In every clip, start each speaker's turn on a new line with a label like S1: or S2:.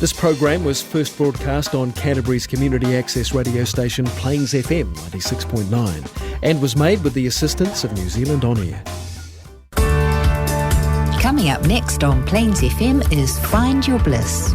S1: This program was first broadcast on Canterbury's community access radio station Plains FM 96.9 and was made with the assistance of New Zealand On Air.
S2: Coming up next on Plains FM is Find Your Bliss.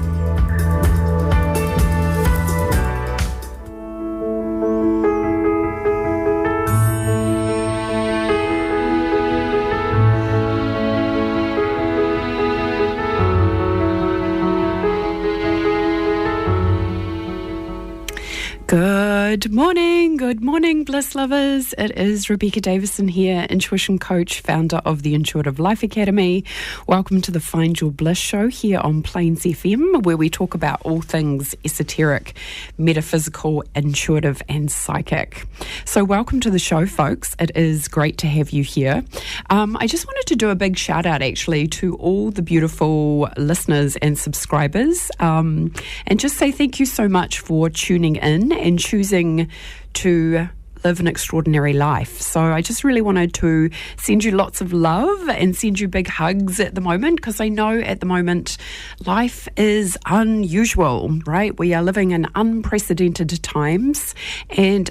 S3: Good morning, Bliss lovers. It is Rebecca Davison here, intuition coach, founder of the Intuitive Life Academy. Welcome to the Find Your Bliss show here on Plains FM, where we talk about all things esoteric, metaphysical, intuitive and psychic. So welcome to the show, folks. It is great to have you here. I just wanted to do a big shout out actually to all the beautiful listeners and subscribers, and just say thank you so much for tuning in and choosing to live an extraordinary life. So I just really wanted to send you lots of love and send you big hugs at the moment, because I know at the moment life is unusual, right? We are living in unprecedented times, and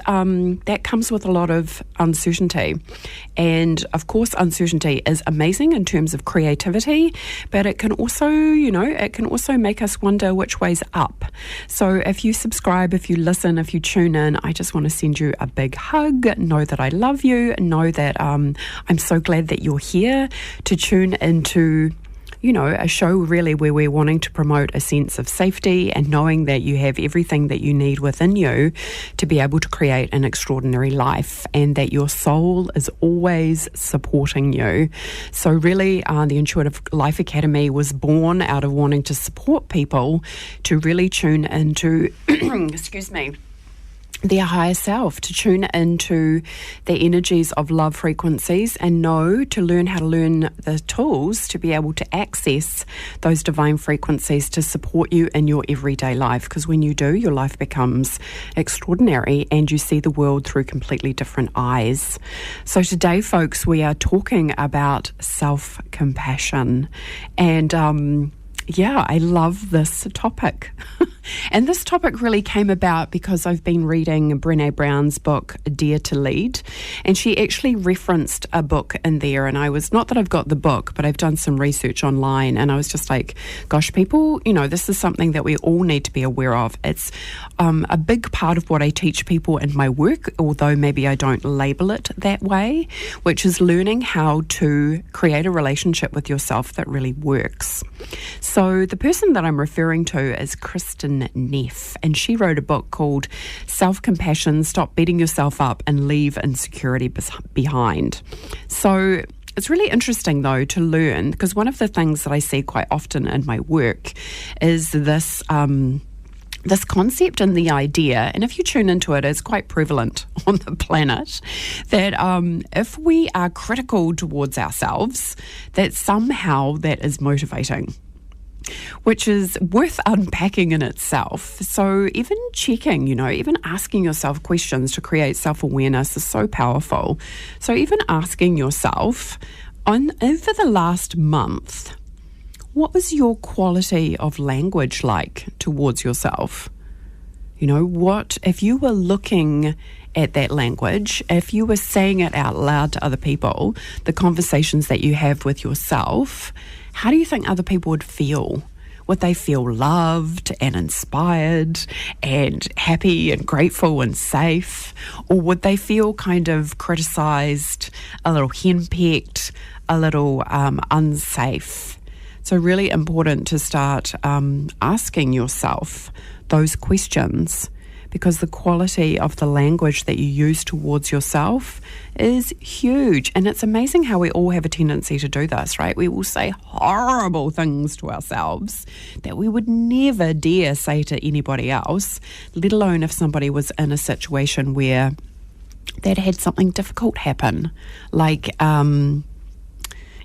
S3: that comes with a lot of uncertainty. And of course, uncertainty is amazing in terms of creativity, but it can also, it can also make us wonder which way's up. So if you subscribe, if you listen, if you tune in, I just want to send you a big hug. Know that I love you. Know that I'm so glad that you're here to tune into, a show really where we're wanting to promote a sense of safety and knowing that you have everything that you need within you to be able to create an extraordinary life, and that your soul is always supporting you. So really, the Intuitive Life Academy was born out of wanting to support people to really tune into, their higher self, to tune into the energies of love frequencies and to learn how to learn the tools to be able to access those divine frequencies to support you in your everyday life. Because when you do, your life becomes extraordinary and you see the world through completely different eyes. So today, folks, we are talking about self-compassion. And I love this topic. And this topic really came about because I've been reading Brené Brown's book, Dare to Lead, and she actually referenced a book in there, and not that I've got the book, but I've done some research online, and I was just like, gosh, people, this is something that we all need to be aware of. It's a big part of what I teach people in my work, although maybe I don't label it that way, which is learning how to create a relationship with yourself that really works. So the person that I'm referring to is Kristen Neff, and she wrote a book called Self-Compassion, Stop Beating Yourself Up and Leave Insecurity Behind. So it's really interesting, though, to learn, because one of the things that I see quite often in my work is this concept and the idea, and if you tune into it, it's quite prevalent on the planet, that if we are critical towards ourselves, that somehow that is motivating, which is worth unpacking in itself. So even checking, even asking yourself questions to create self-awareness is so powerful. So even asking yourself, over the last month, what was your quality of language like towards yourself? What, if you were looking at that language, if you were saying it out loud to other people, the conversations that you have with yourself, how do you think other people would feel? Would they feel loved and inspired and happy and grateful and safe? Or would they feel kind of criticised, a little henpecked, a little unsafe? So really important to start asking yourself those questions, because the quality of the language that you use towards yourself is huge. And it's amazing how we all have a tendency to do this, right? We will say horrible things to ourselves that we would never dare say to anybody else, let alone if somebody was in a situation where they'd had something difficult happen, like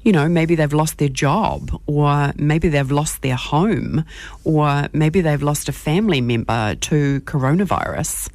S3: maybe they've lost their job, or maybe they've lost their home, or maybe they've lost a family member to coronavirus.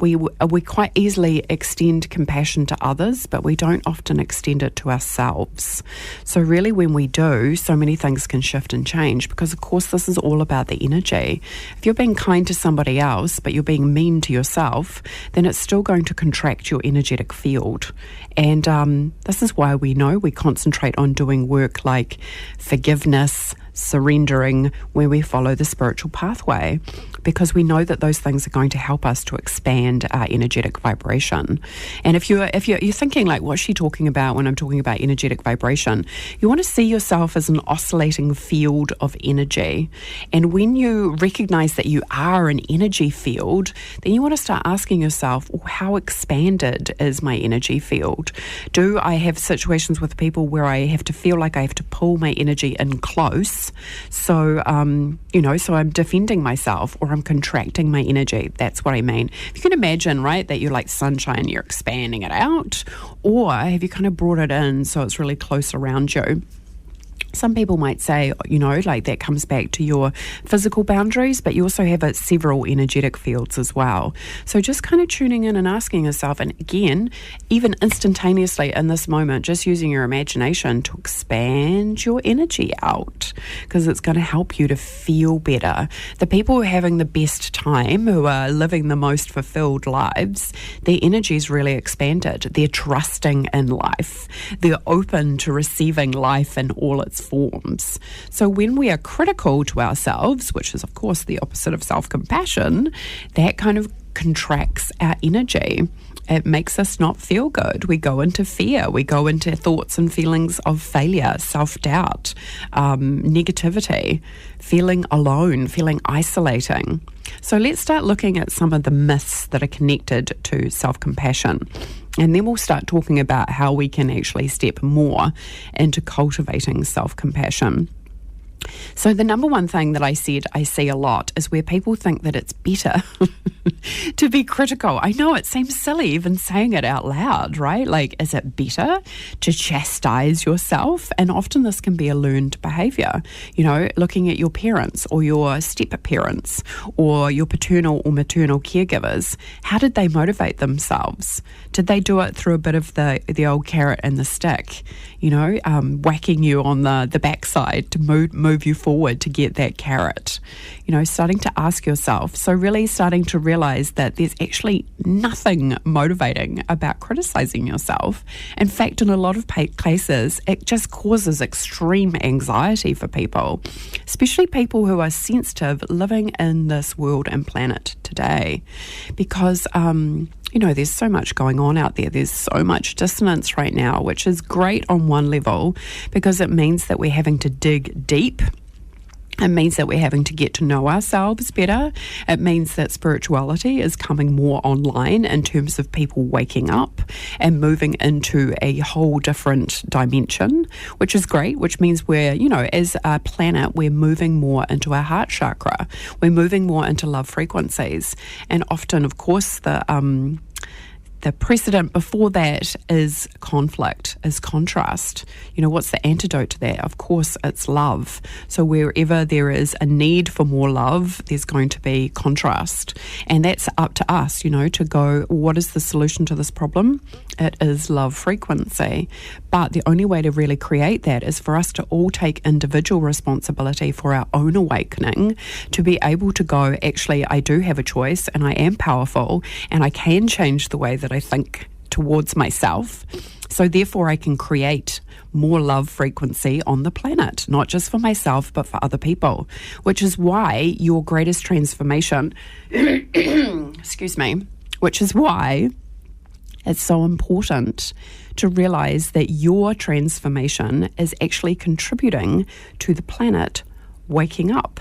S3: we quite easily extend compassion to others, but we don't often extend it to ourselves. So really when we do, so many things can shift and change, because of course this is all about the energy. If you're being kind to somebody else, but you're being mean to yourself, then it's still going to contract your energetic field. And this is why we know we concentrate on doing work like forgiveness, surrendering, where we follow the spiritual pathway, because we know that those things are going to help us to expand our energetic vibration. And if you're thinking like, what's she talking about when I'm talking about energetic vibration? You want to see yourself as an oscillating field of energy. And when you recognize that you are an energy field, then you want to start asking yourself, well, how expanded is my energy field? Do I have situations with people where I have to feel like I have to pull my energy in close? So, so I'm defending myself, or I'm contracting my energy. That's what I mean. If you can imagine, right, that you're like sunshine, you're expanding it out, or have you kind of brought it in so it's really close around you? Some people might say, like that comes back to your physical boundaries, but you also have several energetic fields as well. So just kind of tuning in and asking yourself, and again, even instantaneously in this moment, just using your imagination to expand your energy out, because it's going to help you to feel better. The people who are having the best time, who are living the most fulfilled lives, their energy is really expanded. They're trusting in life. They're open to receiving life in all its forms. So when we are critical to ourselves, which is of course the opposite of self-compassion, that kind of contracts our energy. It makes us not feel good. We go into fear. We go into thoughts and feelings of failure, self-doubt, negativity, feeling alone, feeling isolating. So let's start looking at some of the myths that are connected to self-compassion. And then we'll start talking about how we can actually step more into cultivating self-compassion. So the number one thing that I see a lot is where people think that it's better to be critical. I know it seems silly even saying it out loud, right? Like, is it better to chastise yourself? And often this can be a learned behaviour. Looking at your parents or your step-parents or your paternal or maternal caregivers, how did they motivate themselves? Did they do it through a bit of the old carrot and the stick? Whacking you on the backside to move you forward to get that carrot. Starting to ask yourself. So really starting to realize that there's actually nothing motivating about criticizing yourself. In fact, in a lot of cases, it just causes extreme anxiety for people, especially people who are sensitive living in this world and planet today, because there's so much going on out there. There's so much dissonance right now, which is great on one level because it means that we're having to dig deep. It means that we're having to get to know ourselves better. It means that spirituality is coming more online in terms of people waking up and moving into a whole different dimension, which is great, which means we're, as a planet, we're moving more into our heart chakra. We're moving more into love frequencies. And often, of course, the precedent before that is conflict, is contrast. What's the antidote to that? Of course, it's love. So wherever there is a need for more love, there's going to be contrast. And that's up to us, to go, what is the solution to this problem? It is love frequency. But the only way to really create that is for us to all take individual responsibility for our own awakening, to be able to go, actually, I do have a choice and I am powerful and I can change the way that I think towards myself. So therefore I can create more love frequency on the planet, not just for myself, but for other people, which is why your greatest transformation, which is why it's so important to realize that your transformation is actually contributing to the planet waking up.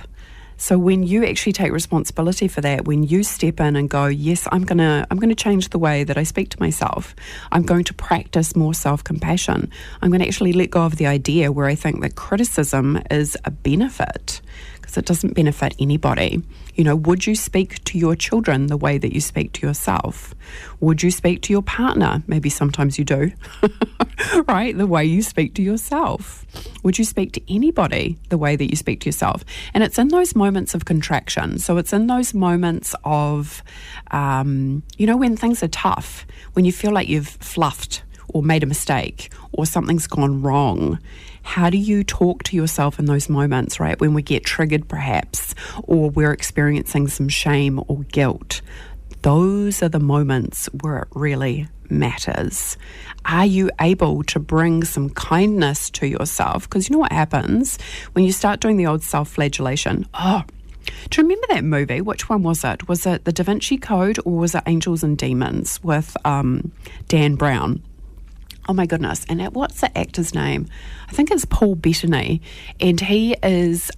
S3: So when you actually take responsibility for that, when you step in and go, yes, I'm gonna change the way that I speak to myself. I'm going to practice more self-compassion. I'm going to actually let go of the idea where I think that criticism is a benefit. because it doesn't benefit anybody. You know, would you speak to your children the way that you speak to yourself? Would you speak to your partner? Maybe sometimes you do, right? The way you speak to yourself. Would you speak to anybody the way that you speak to yourself? And it's in those moments of contraction. So it's in those moments of, when things are tough, when you feel like you've fluffed or made a mistake or something's gone wrong. How do you talk to yourself in those moments, right? When we get triggered perhaps, or we're experiencing some shame or guilt. Those are the moments where it really matters. Are you able to bring some kindness to yourself? Because you know what happens when you start doing the old self-flagellation? Do you remember that movie? Which one was it? Was it The Da Vinci Code or was it Angels and Demons with Dan Brown? Oh my goodness. And what's the actor's name? I think it's Paul Bettany. And he is,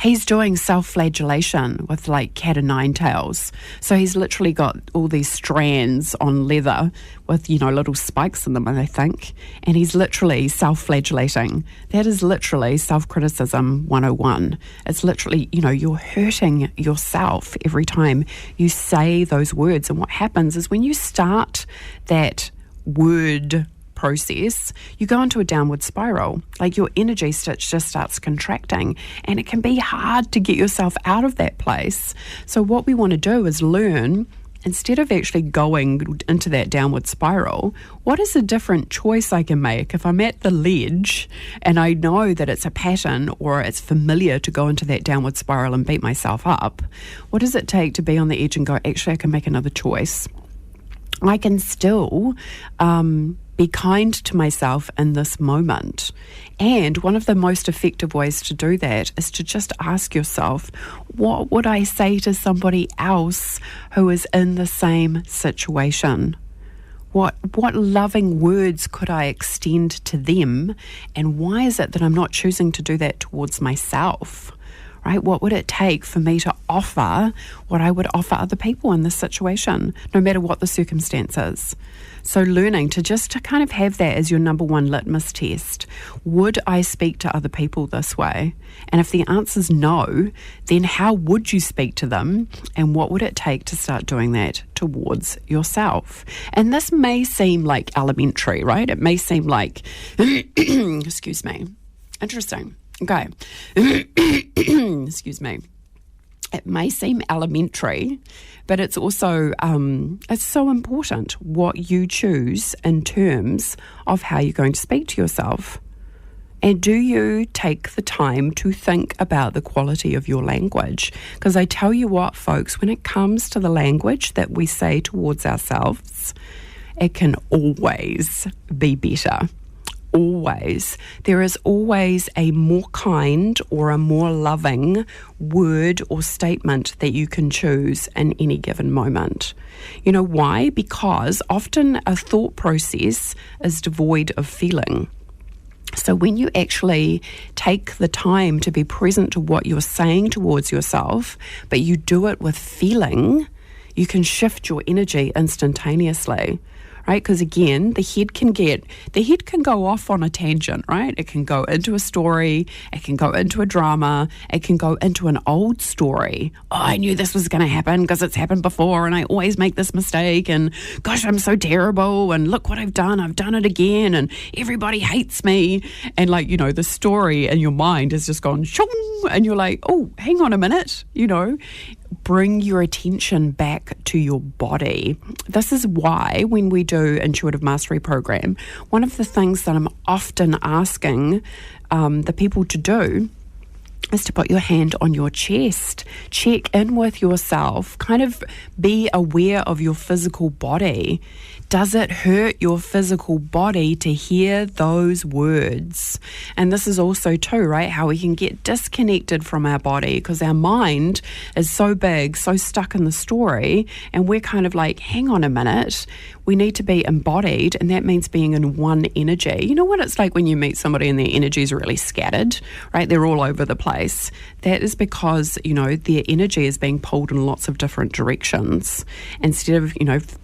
S3: he's doing self-flagellation with like cat o' nine tails. So he's literally got all these strands on leather with, little spikes in them, I think. And he's literally self-flagellating. That is literally self-criticism 101. It's literally, you're hurting yourself every time you say those words. And what happens is when you start that word process, you go into a downward spiral. Like your energy just starts contracting, and it can be hard to get yourself out of that place. So what we want to do is learn, instead of actually going into that downward spiral, what is a different choice I can make? If I'm at the ledge and I know that it's a pattern or it's familiar to go into that downward spiral and beat myself up, what does it take to be on the edge and go, actually, I can make another choice? I can still be kind to myself in this moment. And one of the most effective ways to do that is to just ask yourself, what would I say to somebody else who is in the same situation? What loving words could I extend to them? And why is it that I'm not choosing to do that towards myself? Right? What would it take for me to offer what I would offer other people in this situation, no matter what the circumstances? So learning to kind of have that as your number one litmus test. Would I speak to other people this way? And if the answer's no, then how would you speak to them? And what would it take to start doing that towards yourself? And this may seem like elementary, right? It may seem like, excuse me, interesting. Okay. Excuse me. It may seem elementary, but it's also, it's so important what you choose in terms of how you're going to speak to yourself. And do you take the time to think about the quality of your language? Because I tell you what, folks, when it comes to the language that we say towards ourselves, it can always be better. Always. There is always a more kind or a more loving word or statement that you can choose in any given moment. You know why? Because often a thought process is devoid of feeling. So when you actually take the time to be present to what you're saying towards yourself, but you do it with feeling, you can shift your energy instantaneously. Right? Because again, the head can go off on a tangent, right? It can go into a story, it can go into a drama, it can go into an old story. Oh, I knew this was going to happen because it's happened before and I always make this mistake and gosh, I'm so terrible and look what I've done it again and everybody hates me. And the story in your mind has just gone shoo, and you're like, oh, hang on a minute, bring your attention back to your body. This is why when we do Intuitive Mastery Program, one of the things that I'm often asking the people to do is to put your hand on your chest, check in with yourself, kind of be aware of your physical body. Does it hurt your physical body to hear those words? And this is also too, right, how we can get disconnected from our body because our mind is so big, so stuck in the story, and we're kind of like, hang on a minute, we need to be embodied, and that means being in one energy. You know what it's like when you meet somebody and their energy is really scattered, right? They're all over the place. That is because, their energy is being pulled in lots of different directions. Instead of,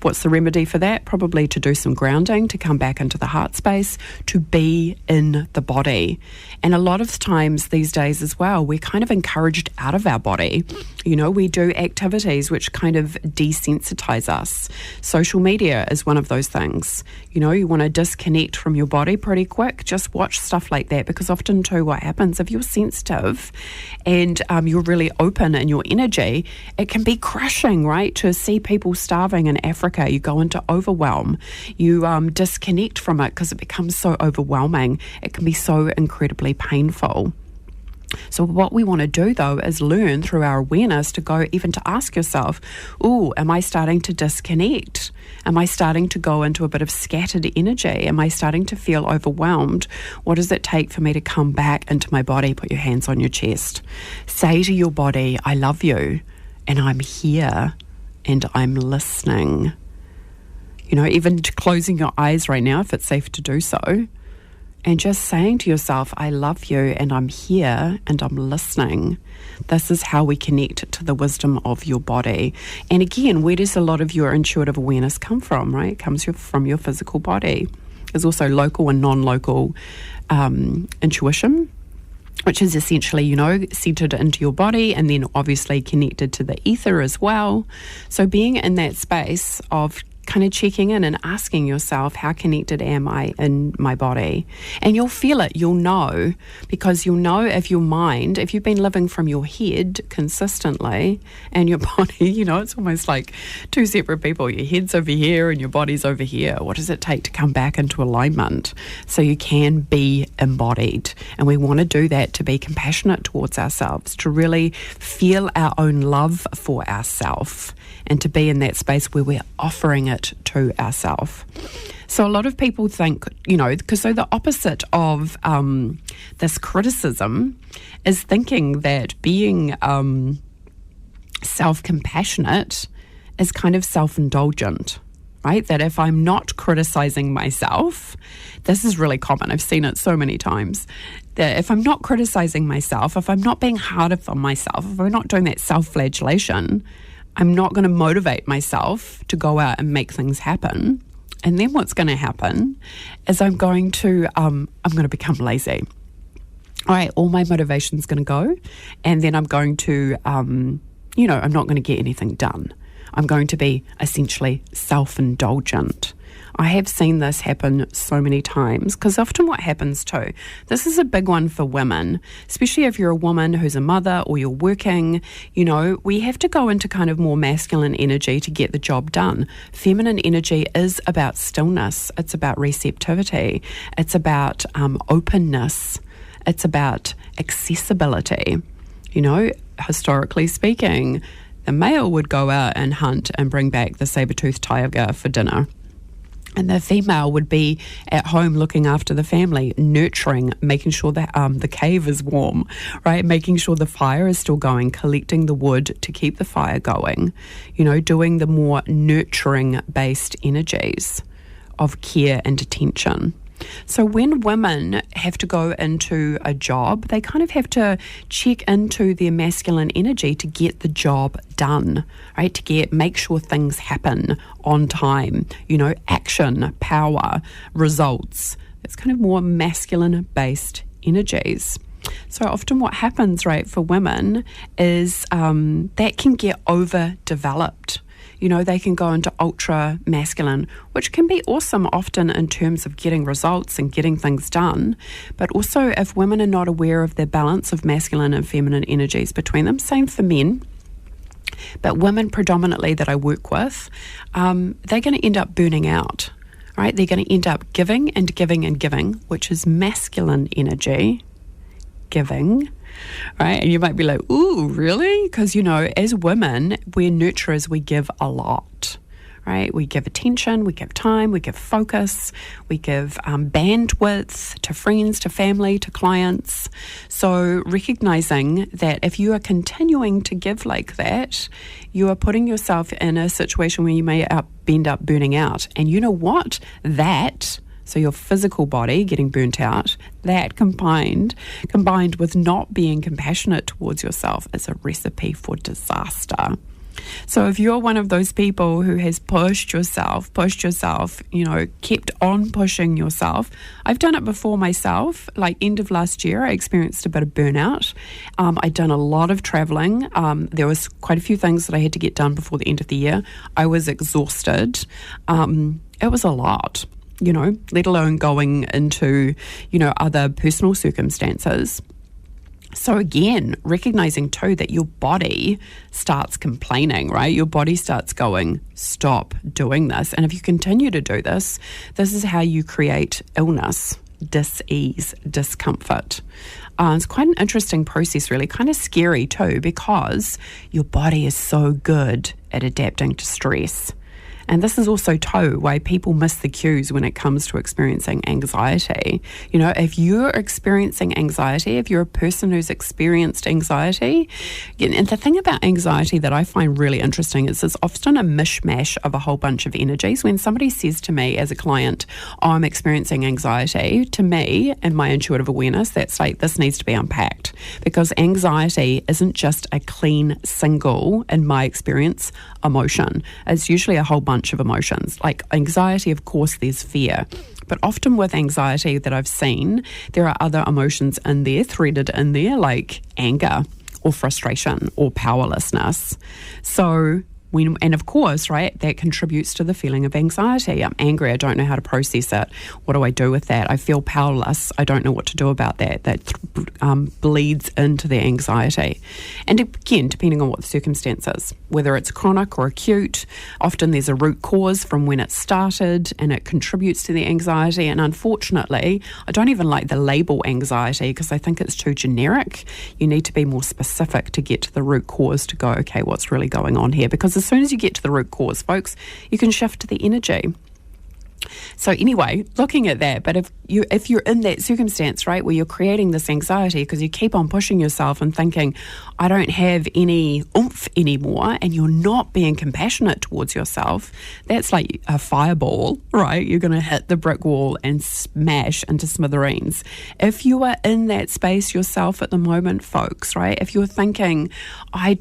S3: what's the remedy for that? Probably probably to do some grounding, to come back into the heart space, to be in the body. And a lot of times these days as well, we're kind of encouraged out of our body. You know, we do activities which kind of desensitize us. Social media is one of those things. You know, you want to disconnect from your body pretty quick. Just watch stuff like that, because often too what happens, if you're sensitive and you're really open in your energy, it can be crushing, right? To see people starving in Africa, you go into overwhelm. You disconnect from it because it becomes so overwhelming. It can be so incredibly painful. So what we want to do, though, is learn through our awareness to go even to ask yourself, am I starting to disconnect? Am I starting to go into a bit of scattered energy? Am I starting to feel overwhelmed? What does it take for me to come back into my body? Put your hands on your chest. Say to your body, I love you, and I'm here, and I'm listening. You know, even closing your eyes right now, if it's safe to do so, and just saying to yourself, I love you and I'm here and I'm listening. This is how we connect to the wisdom of your body. And again, where does a lot of your intuitive awareness come from, right? It comes from your physical body. There's also local and non-local intuition, which is essentially, you know, centered into your body and then obviously connected to the ether as well. So being in that space of kind of checking in and asking yourself, how connected am I in my body? And you'll feel it, you'll know, because you'll know if your mind, if you've been living from your head consistently and your body, you know, it's almost like two separate people. Your head's over here and your body's over here. What does it take to come back into alignment so you can be embodied? And we want to do that to be compassionate towards ourselves, to really feel our own love for ourselves, and to be in that space where we're offering it to ourselves. So a lot of people think, you know, because so the opposite of this criticism is thinking that being self-compassionate is kind of self-indulgent, right? That if I'm not criticizing myself, this is really common. I've seen it so many times. That if I'm not criticizing myself, if I'm not being harder on myself, if I'm not doing that self-flagellation, I'm not going to motivate myself to go out and make things happen. And then what's going to happen is I'm going to become lazy. All right, all my motivation's going to go, and then I'm going to, I'm not going to get anything done. I'm going to be essentially self-indulgent. I have seen this happen so many times, because often what happens too, this is a big one for women, especially if you're a woman who's a mother or you're working, you know, we have to go into kind of more masculine energy to get the job done. Feminine energy is about stillness. It's about receptivity. It's about openness. It's about accessibility. You know, historically speaking, the male would go out and hunt and bring back the saber-toothed tiger for dinner. And the female would be at home looking after the family, nurturing, making sure that the cave is warm, right? Making sure the fire is still going, collecting the wood to keep the fire going, you know, doing the more nurturing-based energies of care and attention. So when women have to go into a job, they kind of have to check into their masculine energy to get the job done, right? To make sure things happen on time, you know, action, power, results. It's kind of more masculine-based energies. So often what happens, right, for women is that can get overdeveloped. You know, they can go into ultra masculine, which can be awesome often in terms of getting results and getting things done. But also if women are not aware of their balance of masculine and feminine energies between them, same for men. But women predominantly that I work with, they're going to end up burning out, right? They're going to end up giving and giving and giving, which is masculine energy, giving. Right? And you might be like, ooh, really? Because, you know, as women, we're nurturers, we give a lot, right? We give attention, we give time, we give focus, we give bandwidth to friends, to family, to clients. So recognizing that if you are continuing to give like that, you are putting yourself in a situation where you may end up burning out. And you know what? So your physical body getting burnt out, that combined with not being compassionate towards yourself is a recipe for disaster. So if you're one of those people who has pushed yourself, kept on pushing yourself, I've done it before myself. Like end of last year, I experienced a bit of burnout. I'd done a lot of traveling. There was quite a few things that I had to get done before the end of the year. I was exhausted. It was a lot, let alone going into, other personal circumstances. So again, recognizing too that your body starts complaining, right? Your body starts going, stop doing this. And if you continue to do this, this is how you create illness, dis-ease, discomfort. It's quite an interesting process, really, kind of scary too, because your body is so good at adapting to stress. And this is also too why people miss the cues when it comes to experiencing anxiety. If you're experiencing anxiety, if you're a person who's experienced anxiety, and the thing about anxiety that I find really interesting is it's often a mishmash of a whole bunch of energies. When somebody says to me as a client, oh, I'm experiencing anxiety, to me and my intuitive awareness, that's like, this needs to be unpacked, because anxiety isn't just a clean, single, in my experience, emotion. It's usually a whole bunch of emotions. Like anxiety, of course, there's fear. But often with anxiety that I've seen, there are other emotions in there, threaded in there, like anger or frustration or powerlessness. So and of course, right, that contributes to the feeling of anxiety. I'm angry, I don't know how to process it. What do I do with that? I feel powerless, I don't know what to do about that. That bleeds into the anxiety. And again, depending on what the circumstances, whether it's chronic or acute, often there's a root cause from when it started and it contributes to the anxiety. And unfortunately, I don't even like the label anxiety because I think it's too generic. You need to be more specific to get to the root cause to go, okay, what's really going on here? Because as soon as you get to the root cause, folks, you can shift the energy. So anyway, looking at that, but if you're in that circumstance, right, where you're creating this anxiety because you keep on pushing yourself and thinking, I don't have any oomph anymore, and you're not being compassionate towards yourself, that's like a fireball, right? You're going to hit the brick wall and smash into smithereens. If you are in that space yourself at the moment, folks, right, if you're thinking, I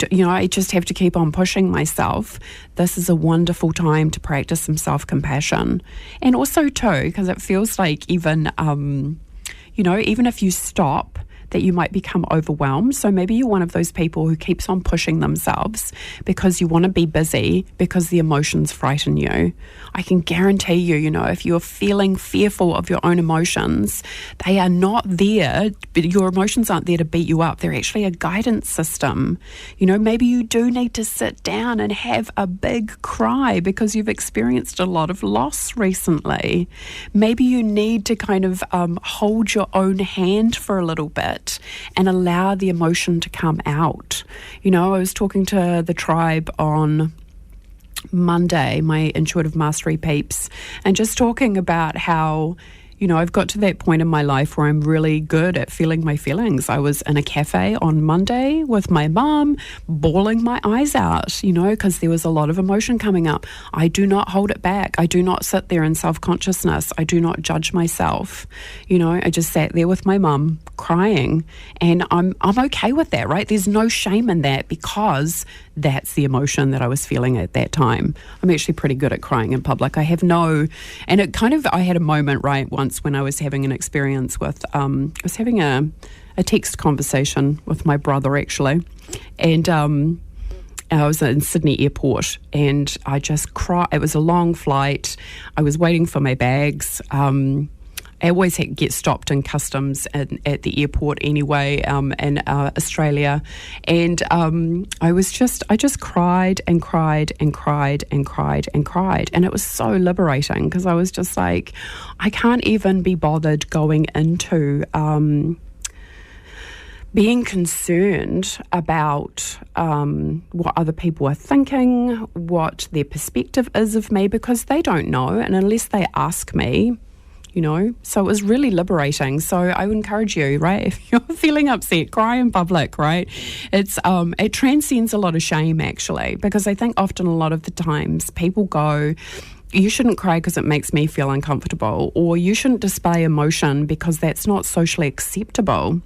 S3: just have to keep on pushing myself, this is a wonderful time to practice some self-compassion. And also too, because it feels like even if you stop, that you might become overwhelmed. So maybe you're one of those people who keeps on pushing themselves because you want to be busy, because the emotions frighten you. I can guarantee you, if you're feeling fearful of your own emotions, they are not there, but your emotions aren't there to beat you up. They're actually a guidance system. Maybe you do need to sit down and have a big cry because you've experienced a lot of loss recently. Maybe you need to kind of hold your own hand for a little bit and allow the emotion to come out. I was talking to the tribe on Monday, my intuitive mastery peeps, and just talking about how I've got to that point in my life where I'm really good at feeling my feelings. I was in a cafe on Monday with my mum, bawling my eyes out, because there was a lot of emotion coming up. I do not hold it back. I do not sit there in self-consciousness. I do not judge myself. I just sat there with my mum crying, and I'm okay with that, right? There's no shame in that because that's the emotion that I was feeling at that time. I'm actually pretty good at crying in public. I had a moment, right, once when I was having an experience with, I was having a text conversation with my brother, actually, and I was in Sydney Airport, and I just cried. It was a long flight. I was waiting for my bags. I always get stopped in customs at the airport anyway, in Australia, and I just cried and cried and cried and cried and cried, and it was so liberating because I was just like, I can't even be bothered going into being concerned about what other people are thinking, what their perspective is of me, because they don't know, and unless they ask me, so it was really liberating. So I would encourage you, right, if you're feeling upset, cry in public, right? It transcends a lot of shame, actually, because I think often a lot of the times people go, you shouldn't cry because it makes me feel uncomfortable, or you shouldn't display emotion because that's not socially acceptable.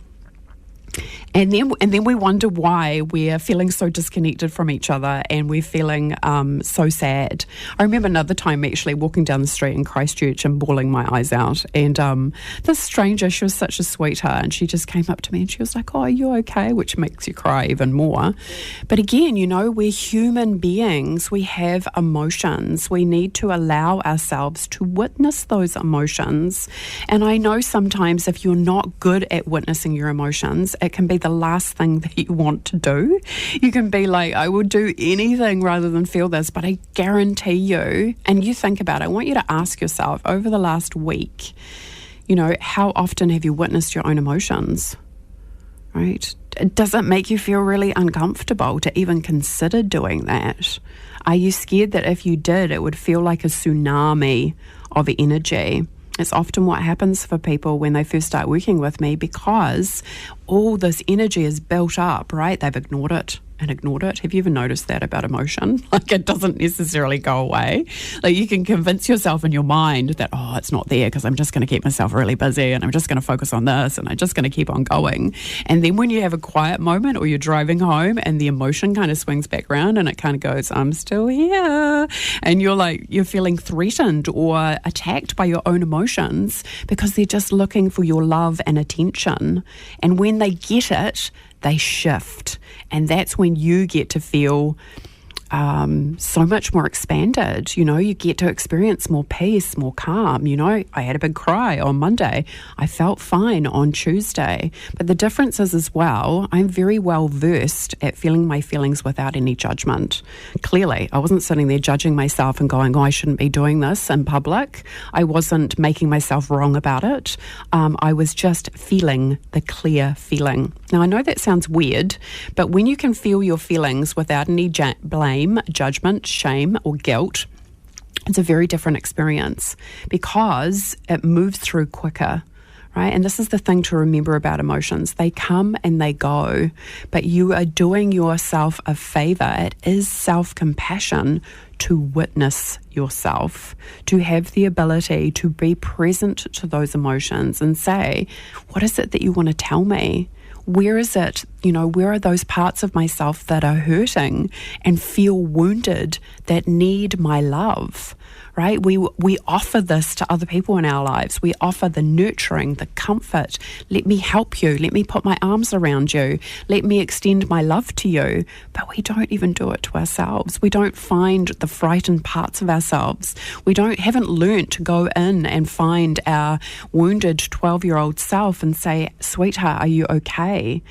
S3: And then we wonder why we're feeling so disconnected from each other and we're feeling so sad. I remember another time actually walking down the street in Christchurch and bawling my eyes out. And this stranger, she was such a sweetheart, and she just came up to me and she was like, "Oh, are you okay?" Which makes you cry even more. But again, we're human beings. We have emotions. We need to allow ourselves to witness those emotions. And I know sometimes if you're not good at witnessing your emotions, it can be the last thing that you want to do. You can be like, I will do anything rather than feel this, but I guarantee you, and you think about it, I want you to ask yourself over the last week, how often have you witnessed your own emotions, right? Does it make you feel really uncomfortable to even consider doing that? Are you scared that if you did, it would feel like a tsunami of energy? It's often what happens for people when they first start working with me, because all this energy is built up, right? They've ignored it and ignored it. Have you ever noticed that about emotion? Like, it doesn't necessarily go away. Like, you can convince yourself in your mind that, oh, it's not there because I'm just going to keep myself really busy and I'm just going to focus on this and I'm just going to keep on going. And then when you have a quiet moment or you're driving home and the emotion kind of swings back around and it kind of goes, I'm still here. And you're feeling threatened or attacked by your own emotions because they're just looking for your love and attention. And when they get it, they shift. And that's when you get to feel so much more expanded. You get to experience more peace, more calm. I had a big cry on Monday. I felt fine on Tuesday. But the difference is as well, I'm very well versed at feeling my feelings without any judgment. Clearly, I wasn't sitting there judging myself and going, I shouldn't be doing this in public. I wasn't making myself wrong about it. I was just feeling the clear feeling. Now, I know that sounds weird, but when you can feel your feelings without any blame, judgment, shame, or guilt, it's a very different experience because it moves through quicker, right? And this is the thing to remember about emotions. They come and they go, but you are doing yourself a favor. It is self-compassion to witness yourself, to have the ability to be present to those emotions and say, what is it that you want to tell me? Where is it, where are those parts of myself that are hurting and feel wounded that need my love, right? We offer this to other people in our lives. We offer the nurturing, the comfort. Let me help you. Let me put my arms around you. Let me extend my love to you. But we don't even do it to ourselves. We don't find the frightened parts of ourselves. We haven't learnt to go in and find our wounded 12-year-old self and say, sweetheart, are you okay?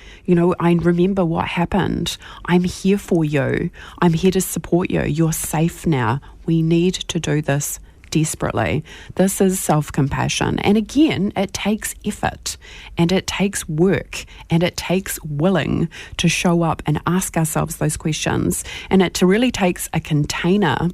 S3: I remember what happened. I'm here for you. I'm here to support you. You're safe now. We need to do this desperately. This is self-compassion. And again, it takes effort and it takes work and it takes willing to show up and ask ourselves those questions. And it really takes a container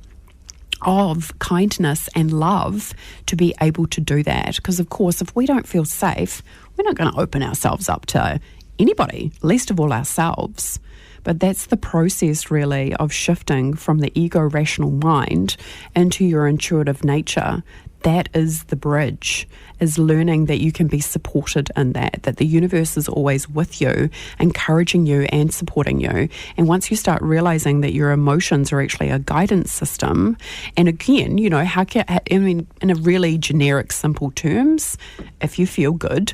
S3: of kindness and love to be able to do that. Because, of course, if we don't feel safe, we're not going to open ourselves up to anybody, least of all ourselves. But that's the process, really, of shifting from the ego-rational mind into your intuitive nature. That is the bridge, is learning that you can be supported in that the universe is always with you, encouraging you and supporting you. And once you start realizing that your emotions are actually a guidance system, and again, in a really generic, simple terms, if you feel good,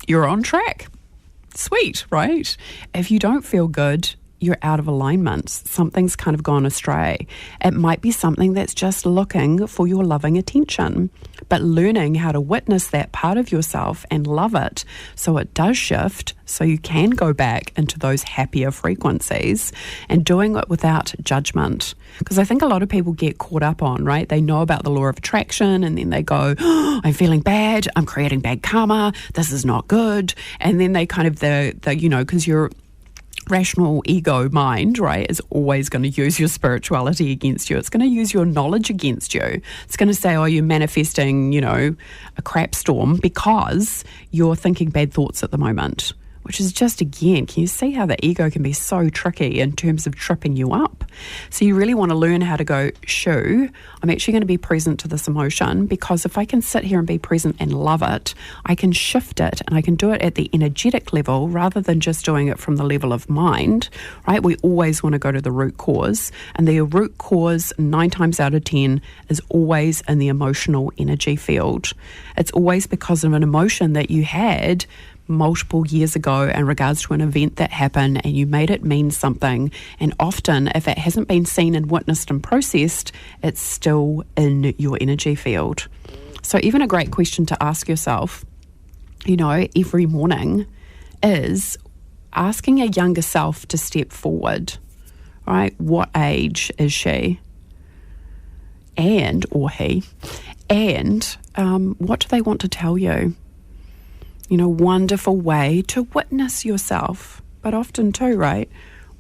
S3: you're on track. Sweet, right? If you don't feel good, you're out of alignment. Something's kind of gone astray. It might be something that's just looking for your loving attention, but learning how to witness that part of yourself and love it so it does shift, so you can go back into those happier frequencies and doing it without judgment. Because I think a lot of people get caught up on, right? They know about the law of attraction and then they go, oh, I'm feeling bad, I'm creating bad karma, this is not good. And then they kind of, because you're rational ego mind, right, is always going to use your spirituality against you. It's going to use your knowledge against you. It's going to say, oh, you're manifesting, a crap storm because you're thinking bad thoughts at the moment. which is just, again, can you see how the ego can be so tricky in terms of tripping you up? So you really want to learn how to go, shoo, I'm actually going to be present to this emotion, because if I can sit here and be present and love it, I can shift it, and I can do it at the energetic level rather than just doing it from the level of mind, right? We always want to go to the root cause, and the root cause 9 times out of 10 is always in the emotional energy field. It's always because of an emotion that you had multiple years ago in regards to an event that happened, and you made it mean something. And often, if it hasn't been seen and witnessed and processed, it's still in your energy field. So even a great question to ask yourself, every morning is asking a younger self to step forward, right? What age is she? Or he? And what do they want to tell you? Wonderful way to witness yourself. But often too, right,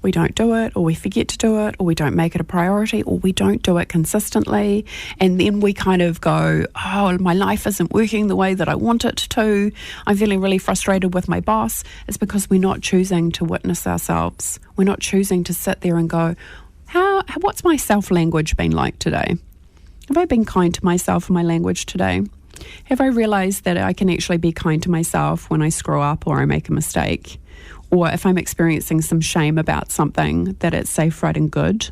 S3: we don't do it, or we forget to do it, or we don't make it a priority, or we don't do it consistently. And then we kind of go, oh, my life isn't working the way that I want it to. I'm feeling really frustrated with my boss. It's because we're not choosing to witness ourselves. We're not choosing to sit there and go, what's my self-language been like today? Have I been kind to myself in my language today? Have I realised that I can actually be kind to myself when I screw up or I make a mistake? Or if I'm experiencing some shame about something, that it's safe, right, and good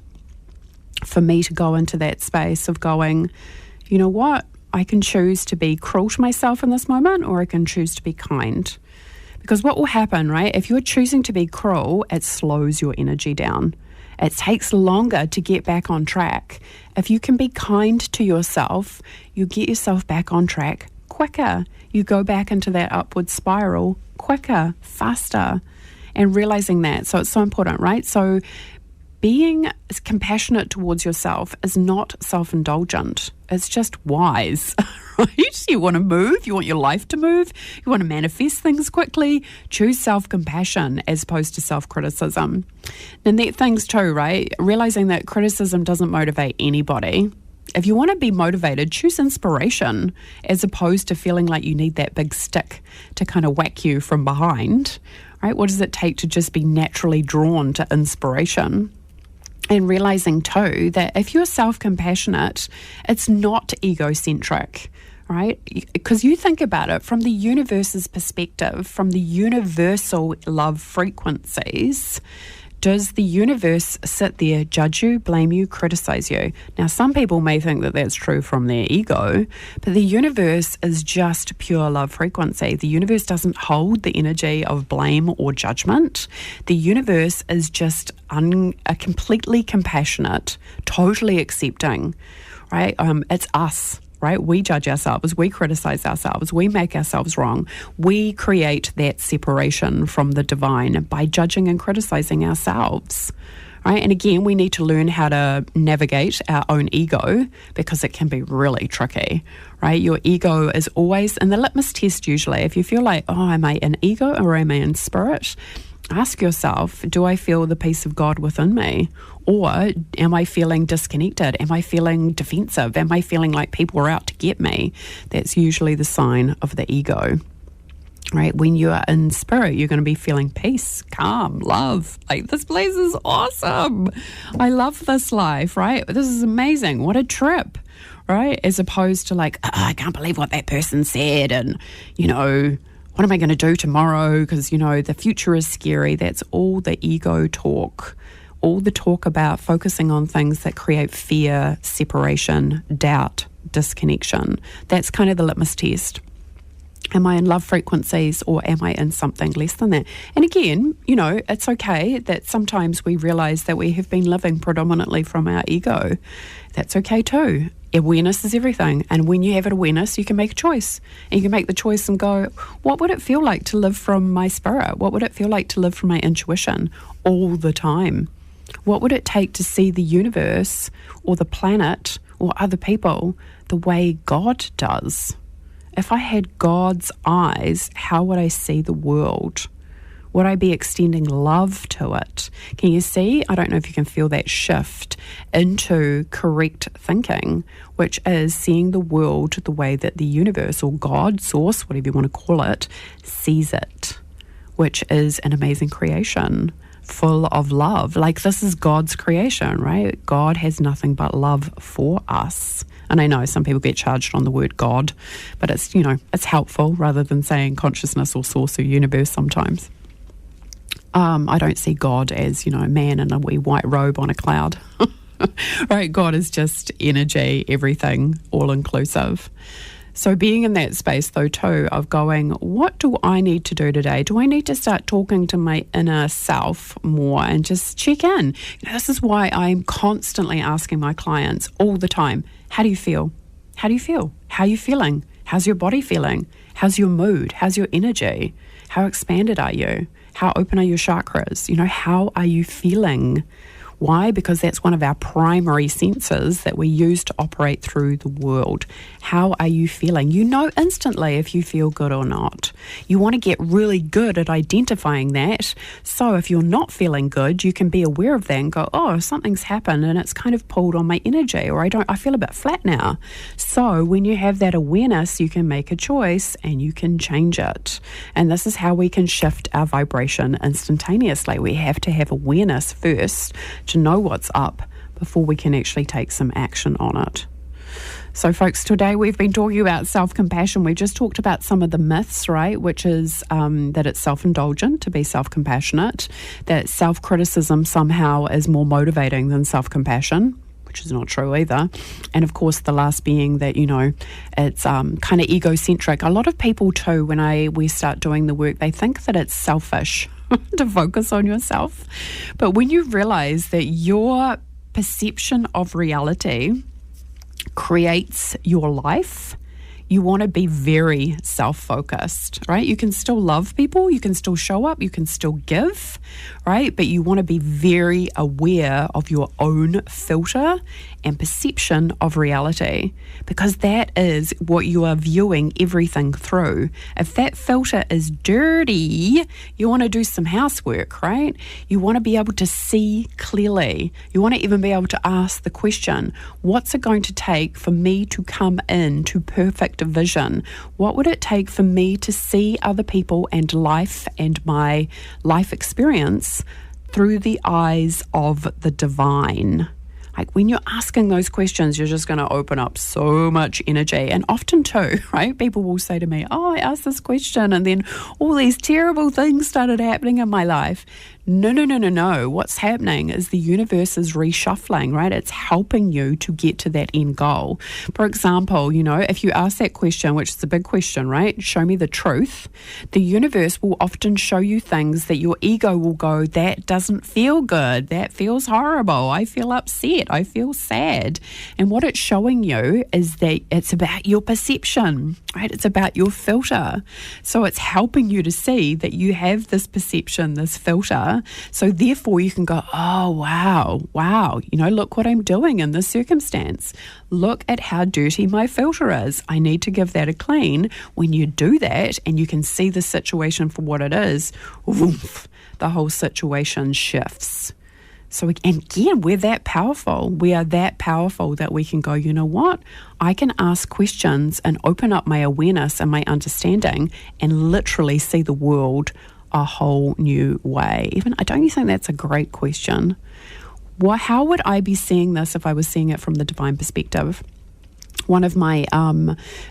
S3: for me to go into that space of going, you know what, I can choose to be cruel to myself in this moment, or I can choose to be kind. Because what will happen, right, if you're choosing to be cruel, it slows your energy down. It takes longer to get back on track. If you can be kind to yourself, you get yourself back on track quicker. You go back into that upward spiral quicker, faster, and realizing that. So it's so important, right? So being compassionate towards yourself is not self-indulgent. It's just wise, right? You want to move. You want your life to move. You want to manifest things quickly. Choose self-compassion as opposed to self-criticism. And that things too, right? Realizing that criticism doesn't motivate anybody. If you want to be motivated, choose inspiration as opposed to feeling like you need that big stick to kind of whack you from behind, right? What does it take to just be naturally drawn to inspiration? And realizing too that if you're self-compassionate, it's not egocentric, right? Because you think about it from the universe's perspective, from the universal love frequencies. Does the universe sit there, judge you, blame you, criticize you? Now, some people may think that that's true from their ego, but the universe is just pure love frequency. The universe doesn't hold the energy of blame or judgment. The universe is just completely compassionate, totally accepting, right? It's us. Right? We judge ourselves, we criticize ourselves, we make ourselves wrong. We create that separation from the divine by judging and criticizing ourselves. Right? And again, we need to learn how to navigate our own ego because it can be really tricky. Right? Your ego is always in the litmus test usually. If you feel like, oh, am I in ego or am I in spirit? Ask yourself, do I feel the peace of God within me? Or am I feeling disconnected? Am I feeling defensive? Am I feeling like people are out to get me? That's usually the sign of the ego, right? When you are in spirit, you're going to be feeling peace, calm, love. Like, this place is awesome. I love this life, right? This is amazing. What a trip, right? As opposed to like, oh, I can't believe what that person said. And, what am I going to do tomorrow? Because, the future is scary. That's all the ego talk. All the talk about focusing on things that create fear, separation, doubt, disconnection. That's kind of the litmus test. Am I in love frequencies or am I in something less than that? And again, it's okay that sometimes we realize that we have been living predominantly from our ego. That's okay too. Awareness is everything. And when you have an awareness, you can make a choice. And you can make the choice and go, what would it feel like to live from my spirit? What would it feel like to live from my intuition all the time? What would it take to see the universe or the planet or other people the way God does? If I had God's eyes, how would I see the world? Would I be extending love to it? Can you see? I don't know if you can feel that shift into correct thinking, which is seeing the world the way that the universe or God, source, whatever you want to call it, sees it. which is an amazing creation full of love. Like, this is God's creation, right? God has nothing but love for us. And I know some people get charged on the word God, but it's, it's helpful rather than saying consciousness or source or universe sometimes. I don't see God as, a man in a wee white robe on a cloud. Right? God is just energy, everything, all inclusive. So being in that space, though, too, of going, what do I need to do today? Do I need to start talking to my inner self more and just check in? This is why I'm constantly asking my clients all the time, how do you feel? How do you feel? How are you feeling? How's your body feeling? How's your mood? How's your energy? How expanded are you? How open are your chakras? How are you feeling? Why? Because that's one of our primary senses that we use to operate through the world. How are you feeling? You know instantly if you feel good or not. You want to get really good at identifying that. So if you're not feeling good, you can be aware of that and go, oh, something's happened and it's kind of pulled on my energy, or I feel a bit flat now. So when you have that awareness, you can make a choice and you can change it. And this is how we can shift our vibration instantaneously. We have to have awareness first to know what's up before we can actually take some action on it. So folks, today we've been talking about self-compassion. We just talked about some of the myths, right, which is that it's self-indulgent to be self-compassionate, that self-criticism somehow is more motivating than self-compassion, which is not true either. And of course, the last being that, it's kind of egocentric. A lot of people too, when we start doing the work, they think that it's selfish to focus on yourself. But when you realize that your perception of reality creates your life, you want to be very self-focused, right? You can still love people, you can still show up, you can still give, right? But you want to be very aware of your own filter and perception of reality, because that is what you are viewing everything through. If that filter is dirty, you want to do some housework, right? You want to be able to see clearly. You want to even be able to ask the question, what's it going to take for me to come into perfect vision? What would it take for me to see other people and life and my life experience through the eyes of the divine? Like, when you're asking those questions, you're just going to open up so much energy. And often too, right, people will say to me, oh, I asked this question and then all these terrible things started happening in my life. No. What's happening is the universe is reshuffling, right? It's helping you to get to that end goal. For example, if you ask that question, which is a big question, right? Show me the truth. The universe will often show you things that your ego will go, that doesn't feel good. That feels horrible. I feel upset. I feel sad. And what it's showing you is that it's about your perception, right? It's about your filter. So it's helping you to see that you have this perception, this filter. So therefore you can go, oh, wow, look what I'm doing in this circumstance. Look at how dirty my filter is. I need to give that a clean. When you do that and you can see the situation for what it is, woof, the whole situation shifts. So again, we're that powerful. We are that powerful that we can go, you know what? I can ask questions and open up my awareness and my understanding and literally see the world a whole new way. Don't you think that's a great question? How would I be seeing this if I was seeing it from the divine perspective? One of my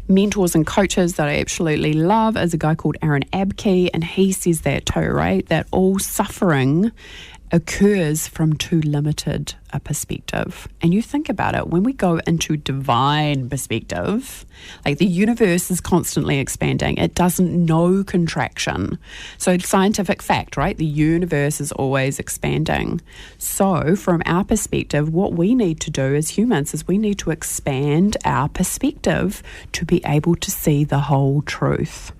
S3: mentors and coaches that I absolutely love is a guy called Aaron Abke, and he says that too, right? That all suffering occurs from too limited a perspective. And you think about it, when we go into divine perspective, like the universe is constantly expanding. It doesn't know contraction. So scientific fact, right? The universe is always expanding. So from our perspective, what we need to do as humans is we need to expand our perspective to be able to see the whole truth.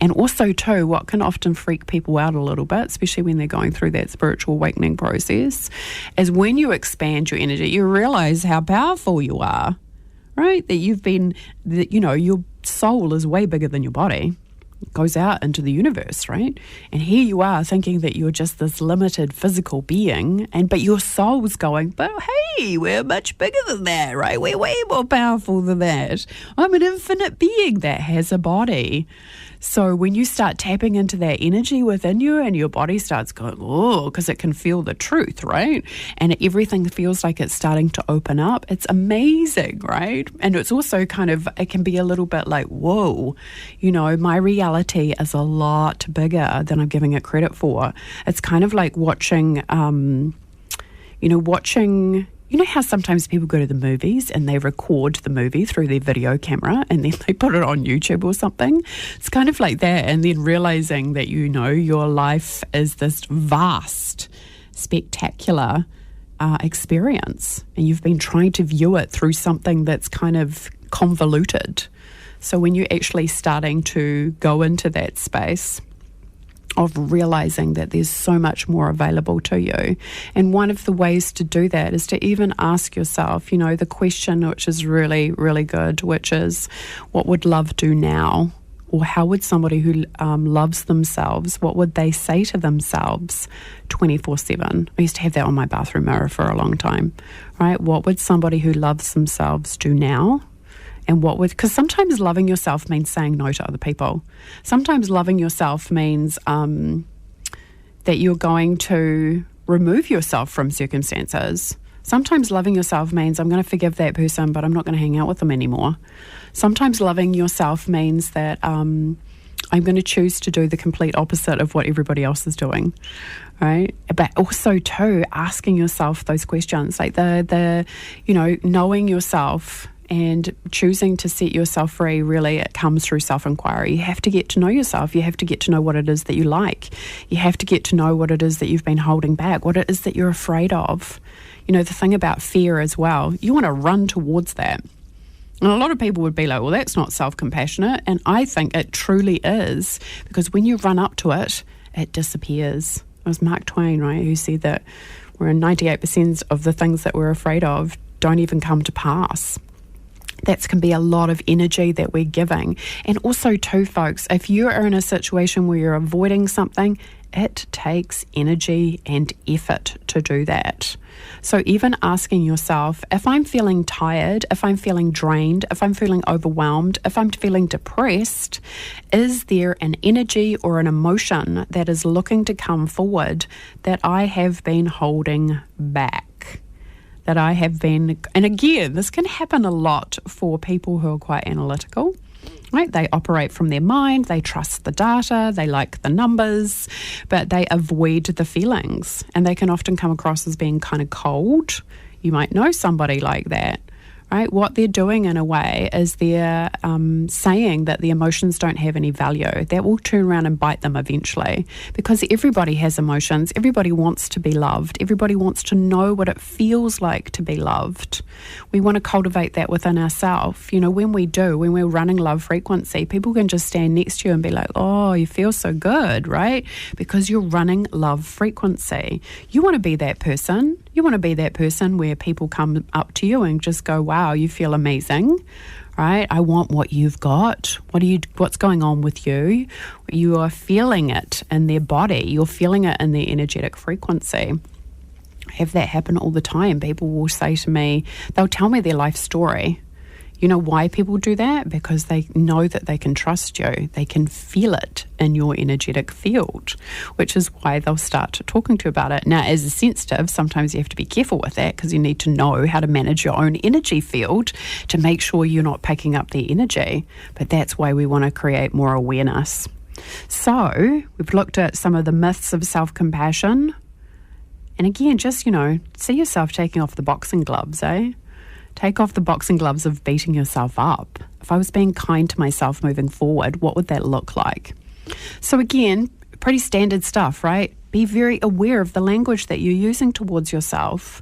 S3: And also too, what can often freak people out a little bit, especially when they're going through that spiritual awakening process, is when you expand your energy, you realize how powerful you are, right? That your soul is way bigger than your body. It goes out into the universe, right? And here you are thinking that you're just this limited physical being, but your soul's going, but hey, we're much bigger than that, right? We're way more powerful than that. I'm an infinite being that has a body. So when you start tapping into that energy within you and your body starts going, oh, because it can feel the truth, right? And everything feels like it's starting to open up. It's amazing, right? And it's also it can be a little bit like, whoa, my reality is a lot bigger than I'm giving it credit for. It's kind of like watching, you know how sometimes people go to the movies and they record the movie through their video camera and then they put it on YouTube or something? It's kind of like that, and then realizing that your life is this vast, spectacular experience, and you've been trying to view it through something that's kind of convoluted. So when you're actually starting to go into that space of realizing that there's so much more available to you. And one of the ways to do that is to even ask yourself, the question which is really, really good, which is, what would love do now? Or how would somebody who loves themselves, what would they say to themselves 24/7? I used to have that on my bathroom mirror for a long time, right? What would somebody who loves themselves do now? And because sometimes loving yourself means saying no to other people. Sometimes loving yourself means that you're going to remove yourself from circumstances. Sometimes loving yourself means I'm going to forgive that person, but I'm not going to hang out with them anymore. Sometimes loving yourself means that I'm going to choose to do the complete opposite of what everybody else is doing, right? But also too, asking yourself those questions, like the knowing yourself and choosing to set yourself free, really, it comes through self-inquiry. You have to get to know yourself. You have to get to know what it is that you like. You have to get to know what it is that you've been holding back, what it is that you're afraid of. The thing about fear as well, you want to run towards that. And a lot of people would be like, well, that's not self-compassionate. And I think it truly is, because when you run up to it, it disappears. It was Mark Twain, right, who said that 98% of the things that we're afraid of don't even come to pass. That can be a lot of energy that we're giving. And also too, folks, if you are in a situation where you're avoiding something, it takes energy and effort to do that. So even asking yourself, if I'm feeling tired, if I'm feeling drained, if I'm feeling overwhelmed, if I'm feeling depressed, is there an energy or an emotion that is looking to come forward that I have been holding back? That I have been, and again, this can happen a lot for people who are quite analytical, right? They operate from their mind, they trust the data, they like the numbers, but they avoid the feelings, and they can often come across as being kind of cold. You might know somebody like that, right? What they're doing in a way is they're saying that the emotions don't have any value. That will turn around and bite them eventually, because everybody has emotions. Everybody wants to be loved. Everybody wants to know what it feels like to be loved. We want to cultivate that within ourselves. When we're running love frequency, people can just stand next to you and be like, oh, you feel so good, right? Because you're running love frequency. You want to be that person. You want to be that person where people come up to you and just go, wow, you feel amazing, right? I want what you've got. What's going on with you? You are feeling it in their body. You're feeling it in their energetic frequency. I have that happen all the time. People will say to me, they'll tell me their life story. You know why people do that? Because they know that they can trust you. They can feel it in your energetic field, which is why they'll start talking to you about it. Now, as a sensitive, sometimes you have to be careful with that, because you need to know how to manage your own energy field to make sure you're not picking up their energy. But that's why we want to create more awareness. So we've looked at some of the myths of self-compassion. And again, just, see yourself taking off the boxing gloves, Take off the boxing gloves of beating yourself up. If I was being kind to myself moving forward, what would that look like? So again, pretty standard stuff, right? Be very aware of the language that you're using towards yourself.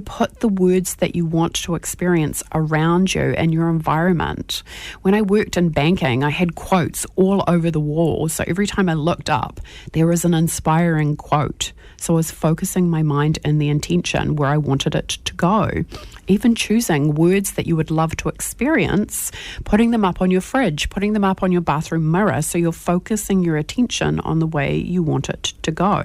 S3: Put the words that you want to experience around you and your environment. When I worked in banking, I had quotes all over the wall. So every time I looked up, there was an inspiring quote. So I was focusing my mind and the intention where I wanted it to go. Even choosing words that you would love to experience, putting them up on your fridge, putting them up on your bathroom mirror, so you're focusing your attention on the way you want it to go.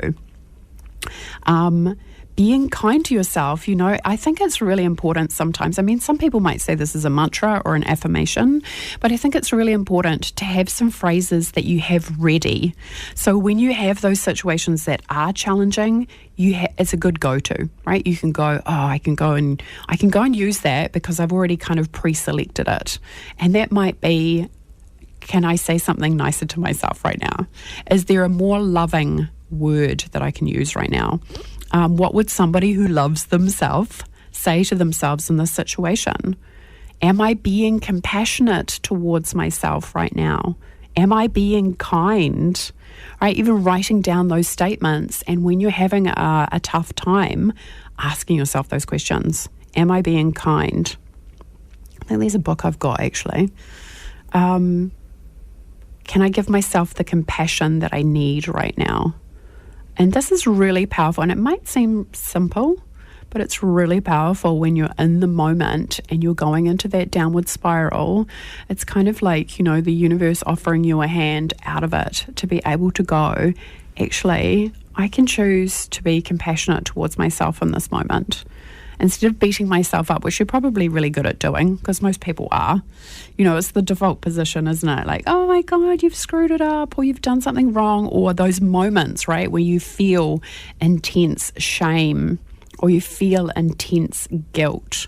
S3: being kind to yourself, I think it's really important sometimes. I mean, some people might say this is a mantra or an affirmation, but I think it's really important to have some phrases that you have ready. So when you have those situations that are challenging, it's a good go-to, right? You can go, I can go and use that because I've already kind of pre-selected it. And that might be, can I say something nicer to myself right now? Is there a more loving word that I can use right now? What would somebody who loves themselves say to themselves in this situation? Am I being compassionate towards myself right now? Am I being kind? Right? Even writing down those statements, and when you're having a tough time, asking yourself those questions. Am I being kind? I think there's a book I've got actually. Can I give myself the compassion that I need right now? And this is really powerful, and it might seem simple, but it's really powerful when you're in the moment and you're going into that downward spiral. It's kind of like, the universe offering you a hand out of it to be able to go, actually, I can choose to be compassionate towards myself in this moment. Instead of beating myself up, which you're probably really good at doing, because most people are, it's the default position, isn't it? Like, oh my God, you've screwed it up, or you've done something wrong, or those moments, right, where you feel intense shame, or you feel intense guilt.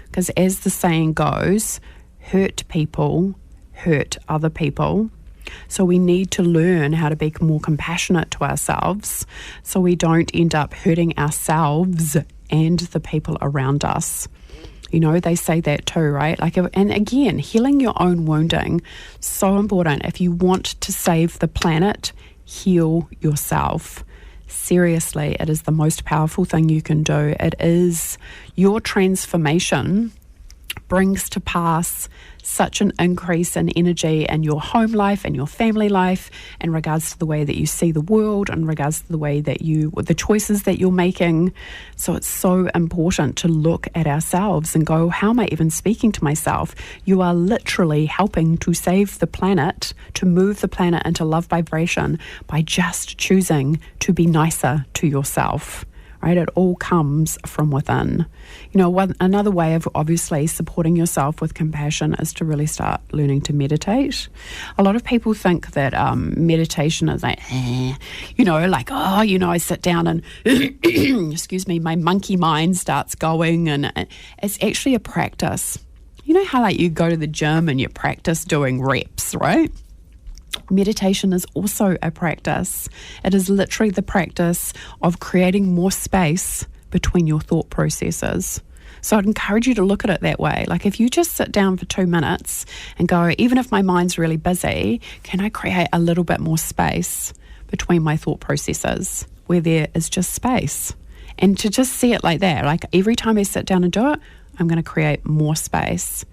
S3: Because as the saying goes, hurt people hurt other people. So we need to learn how to be more compassionate to ourselves so we don't end up hurting ourselves and the people around us. They say that too, right? And again, healing your own wounding, so important. If you want to save the planet, heal yourself. Seriously, it is the most powerful thing you can do. It is your transformation brings to pass such an increase in energy in your home life and your family life in regards to the way that you see the world, in regards to the way that the choices that you're making. So it's so important to look at ourselves and go, how am I even speaking to myself? You are literally helping to save the planet, to move the planet into love vibration by just choosing to be nicer to yourself. Right? It all comes from within. Another way of obviously supporting yourself with compassion is to really start learning to meditate. A lot of people think that meditation is like, I sit down and, excuse me, my monkey mind starts going, and it's actually a practice. You know how you go to the gym and you practice doing reps, right? Meditation is also a practice. It is literally the practice of creating more space between your thought processes. So I'd encourage you to look at it that way. If you just sit down for 2 minutes and go, even if my mind's really busy, can I create a little bit more space between my thought processes where there is just space? And to just see it like that, every time I sit down and do it, I'm going to create more space.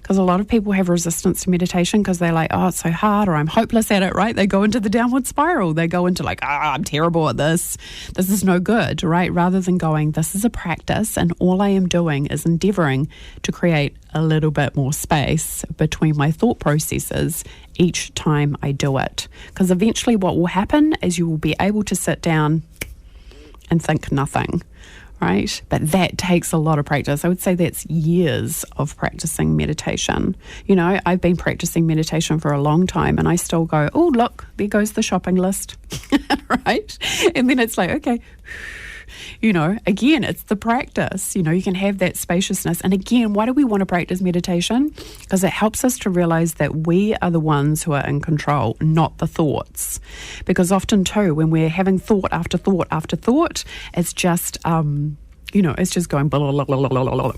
S3: Because a lot of people have resistance to meditation because they're like, oh, it's so hard, or I'm hopeless at it, right? They go into the downward spiral. They go into I'm terrible at this. This is no good, right? Rather than going, this is a practice, and all I am doing is endeavoring to create a little bit more space between my thought processes each time I do it. Because eventually what will happen is you will be able to sit down and think nothing. Right? But that takes a lot of practice. I would say that's years of practicing meditation. I've been practicing meditation for a long time, and I still go, oh, look, there goes the shopping list, right? And then it's like, okay, again, it's the practice. You can have that spaciousness. And again, why do we want to practice meditation? Because it helps us to realize that we are the ones who are in control, not the thoughts. Because often too, when we're having thought after thought after thought, it's just, it's just going blah, blah, blah, blah, blah, blah.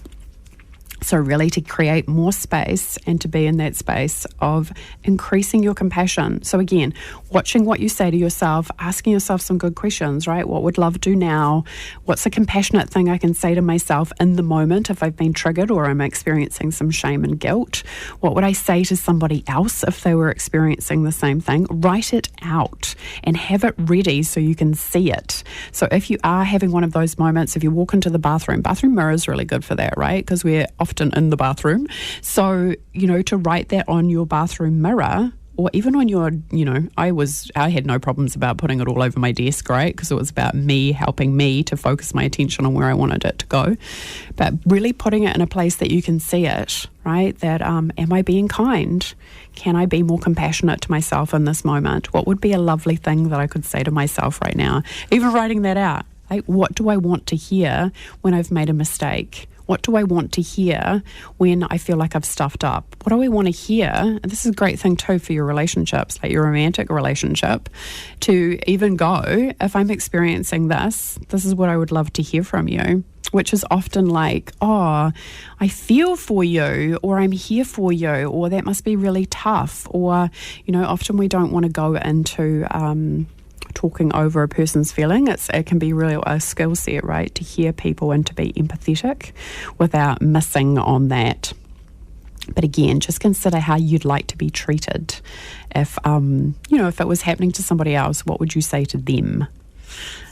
S3: So really to create more space and to be in that space of increasing your compassion. So again, watching what you say to yourself, asking yourself some good questions, right? What would love do now? What's a compassionate thing I can say to myself in the moment if I've been triggered or I'm experiencing some shame and guilt? What would I say to somebody else if they were experiencing the same thing? Write it out and have it ready so you can see it. So if you are having one of those moments, if you walk into the bathroom mirror is really good for that, right? Because we're often in the bathroom. So, to write that on your bathroom mirror or even on your, I had no problems about putting it all over my desk, right? Because it was about me helping me to focus my attention on where I wanted it to go. But really putting it in a place that you can see it, right? That, am I being kind? Can I be more compassionate to myself in this moment? What would be a lovely thing that I could say to myself right now? Even writing that out. Like, what do I want to hear when I've made a mistake? What do I want to hear when I feel like I've stuffed up? What do I want to hear? And this is a great thing too for your relationships, like your romantic relationship, to even go, if I'm experiencing this is what I would love to hear from you. Which is often like, oh, I feel for you, or I'm here for you, or that must be really tough. Or, often we don't want to go into talking over a person's feeling. It can be really a skill set, right, to hear people and to be empathetic without missing on that. But again, just consider how you'd like to be treated. If it was happening to somebody else, what would you say to them?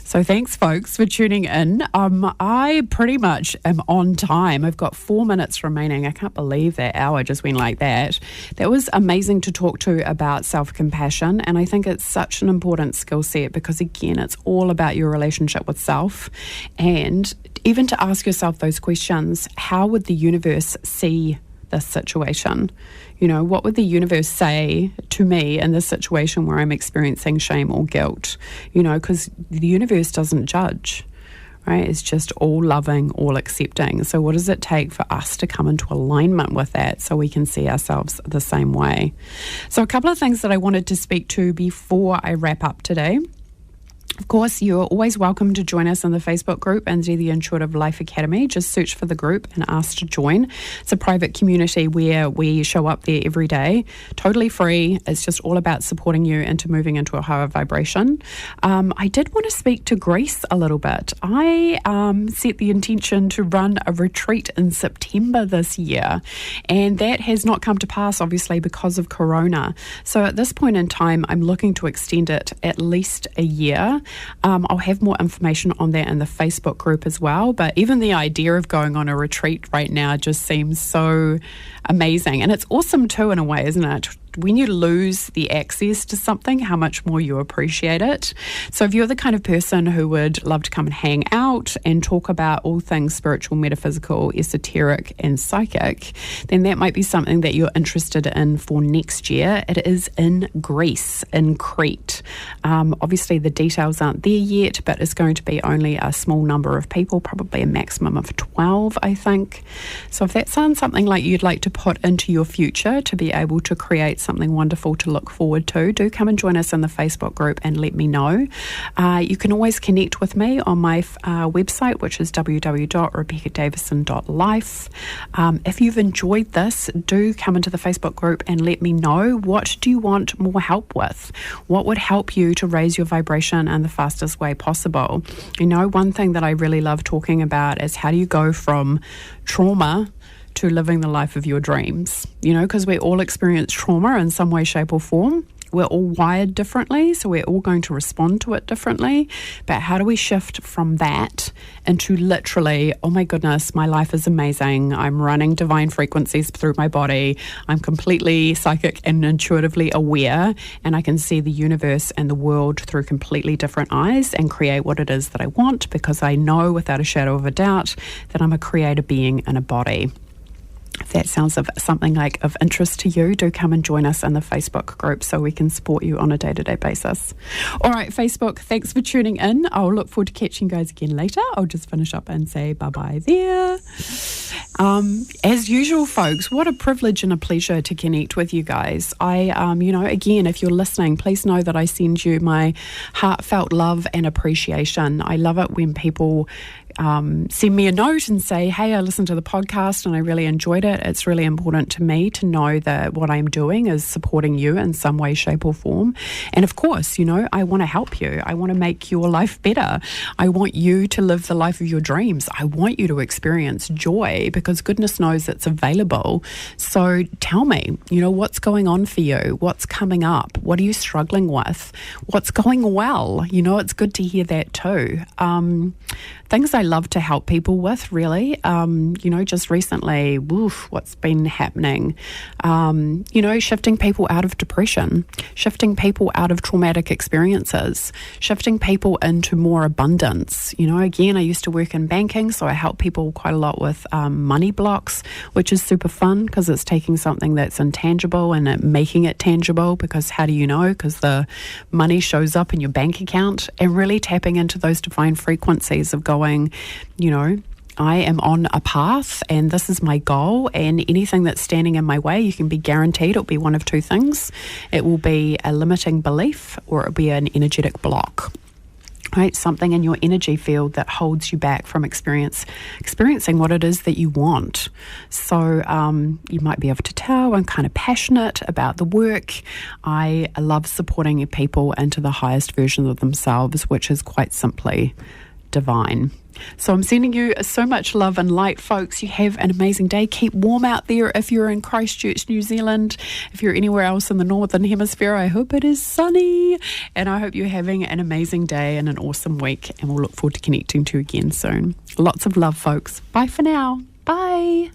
S3: So thanks, folks, for tuning in. I pretty much am on time. I've got 4 minutes remaining. I can't believe that hour just went like that. That was amazing to talk to about self-compassion, and I think it's such an important skill set because, again, it's all about your relationship with self, and even to ask yourself those questions. How would the universe see this situation? What would the universe say to me in this situation where I'm experiencing shame or guilt? Because the universe doesn't judge, right? It's just all loving, all accepting. So what does it take for us to come into alignment with that so we can see ourselves the same way? So a couple of things that I wanted to speak to before I wrap up today. Of course, you're always welcome to join us in the Facebook group and the Intuitive Life Academy. Just search for the group and ask to join. It's a private community where we show up there every day, totally free. It's just all about supporting you into moving into a higher vibration. I did want to speak to Greece a little bit. I set the intention to run a retreat in September this year, and that has not come to pass, obviously, because of Corona. So at this point in time, I'm looking to extend it at least a year. I'll have more information on that in the Facebook group as well. But even the idea of going on a retreat right now just seems so amazing. And it's awesome too, in a way, isn't it? When you lose the access to something, how much more you appreciate it. So if you're the kind of person who would love to come and hang out and talk about all things spiritual, metaphysical, esoteric and psychic, then that might be something that you're interested in for next year. It is in Greece, in Crete. Obviously the details aren't there yet, but it's going to be only a small number of people, probably a maximum of 12, I think. So if that sounds something like you'd like to put into your future to be able to create something wonderful to look forward to, do come and join us in the Facebook group and let me know. You can always connect with me on my website, which is www.rebeccadavison.life. If you've enjoyed this, do come into the Facebook group and let me know, what do you want more help with? What would help you to raise your vibration in the fastest way possible? One thing that I really love talking about is how do you go from trauma to living the life of your dreams, because we all experience trauma in some way, shape or form. We're all wired differently, so we're all going to respond to it differently. But how do we shift from that into literally, oh my goodness, my life is amazing. I'm running divine frequencies through my body. I'm completely psychic and intuitively aware, and I can see the universe and the world through completely different eyes and create what it is that I want, because I know without a shadow of a doubt that I'm a creator being in a body. If that sounds of something like of interest to you, do come and join us in the Facebook group so we can support you on a day-to-day basis. All right, Facebook, thanks for tuning in. I'll look forward to catching you guys again later. I'll just finish up and say bye-bye there. As usual, folks, what a privilege and a pleasure to connect with you guys. Again, if you're listening, please know that I send you my heartfelt love and appreciation. I love it when people send me a note and say, hey, I listened to the podcast and I really enjoyed it. It's really important to me to know that what I'm doing is supporting you in some way, shape or form. And of course, I want to help you. I want to make your life better. I want you to live the life of your dreams. I want you to experience joy, because goodness knows it's available. So tell me, what's going on for you? What's coming up? What are you struggling with? What's going well? It's good to hear that too. Things I love to help people with, really. Just recently, what's been happening? Shifting people out of depression, shifting people out of traumatic experiences, shifting people into more abundance. Again, I used to work in banking, so I help people quite a lot with money blocks, which is super fun because it's taking something that's intangible and making it tangible, because how do you know? Because the money shows up in your bank account, and really tapping into those divine frequencies of going, I am on a path and this is my goal, and anything that's standing in my way, you can be guaranteed it'll be one of two things. It will be a limiting belief, or it'll be an energetic block. Right? Something in your energy field that holds you back from experiencing what it is that you want. So you might be able to tell I'm kind of passionate about the work. I love supporting people into the highest version of themselves, which is quite simply divine. So I'm sending you so much love and light, folks. You have an amazing day. Keep warm out there if you're in Christchurch, New Zealand. If you're anywhere else in the Northern Hemisphere, I hope it is sunny. And I hope you're having an amazing day and an awesome week. And we'll look forward to connecting to you again soon. Lots of love, folks. Bye for now. Bye.